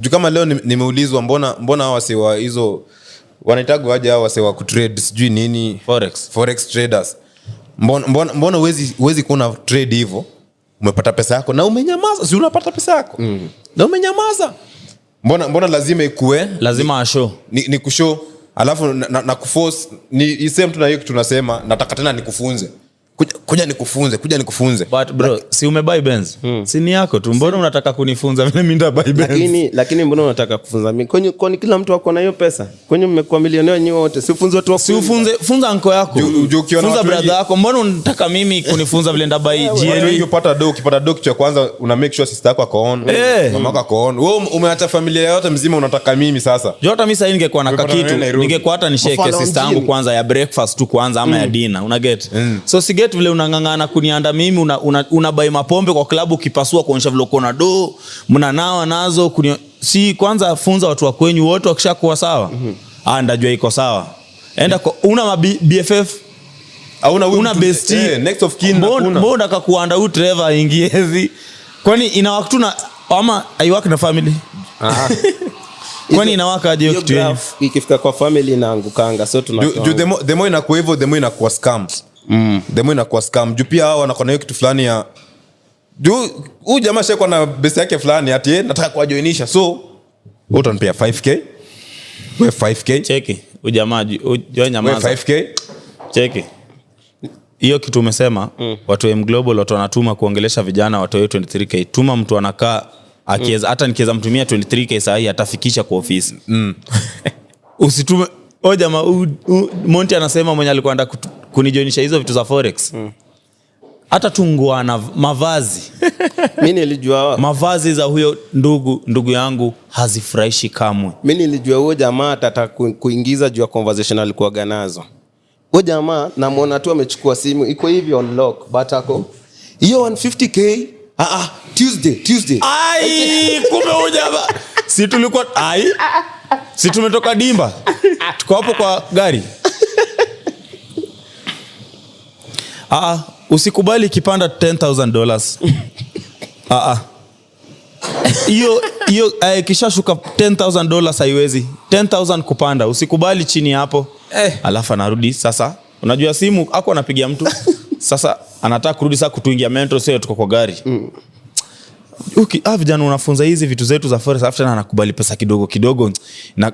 Juu kama leo nimeulizwa mbona hao wasewa hizo wanaitagwa aje hao wasewa kutrade sijui nini forex traders. Mbona uwezi kuna trade hivyo? Umepata pesa yako na umenyamaza. Si unapata pesa yako na umenyamaza. Mbona lazima ikue? Lazima ashow. Ni kushow. Alafu na kuforce ni same tu na hiyo tunasema nataka tena nikufunze. Kuja nikufunze. But bro, si umebuy Benz? Si ni yako tu. Mbona unataka kunifunza vile mimi ndabuy Benz? Lakini mbona unataka kufunza mimi? Kwani kila mtu wako na hiyo pesa? Kwani mmekuwa milionea nyinyi wote? Si ufunze watu wako. Si funza anko yako. Funza brother yako. Mbona unataka mimi kunifunza vile ndabuy GL? Ukipata do kitu kwanza una make sure sister yako ako on. Mama yako ako on. Wewe umeacha familia yote mzima unataka mimi sasa. Jota mimi sasa ningekuwa na kitu. Ningekuwa hata nisheke sister yangu kwanza ya breakfast tu kwanza ama ya dinner. Una get? So si get vile unangangana kunianda mimi unabai mapombe kwa klabu ukipasua kuonyesha vile uko na do mnanawa nazo si kwanza funza watu wa kwenyu wote wakishakuwa sawa. Ndajua iko sawa. Enda kwa una BFF au una bestie next of kin hakuna. Mbona kakuanda u Trevor aingie hivi? Kwani inawaka tuna ama aiwaka na family? Kwani inawaka aje kitu yenu? Ikifika kwa family inaangukanga so tunasema. The more inakuwa hivyo the more inakuwa scam. The more inakuwa scam. Juu pia hao wanakuwa na hiyo kitu fulani ya huyu jamaa shekwa na base yake fulani ati nataka kuwajoinisha so utanipea 5k wewe 5k cheki huyu jamaa nyamaza wewe 5k cheki hiyo kitu umesema. Watu wa Global watu wanatuma kuongelesha vijana watu wa 23k. Tuma mtu anakaa akiweza hata nikiweza mtumia 23k saa hii atafikisha kwa ofisi. Usitume jamaa Monty anasema mwenye alikuwa anataka kunijoinisha hizo vitu za forex. Hata tungua na mavazi. Mimi nilijua mavazi za huyo ndugu yangu hazifurahishi kamwe. Mimi nilijua huyo jamaa atataka kuingiza juu ya conversation alikuwa ganazo. Huyo jamaa namuona tu amechukua simu iko hivi on lock batako. Hiyo 150k Tuesday. Kumbe huyo jamaa si tulikuwa si tumetoka dimba. Tuko hapo kwa gari. Usikubali kipanda $10,000. Hiyo kisha shuka $10,000 haiwezi. 10,000 kupanda. Usikubali chini hapo. Alafu anarudi sasa. Unajua simu hapo anapigia mtu. Sasa anataka kurudi sasa kutuingia metro sio tuko kwa gari. Vijana unafunza hizi vitu zetu za forex after na anakubali pesa kidogo na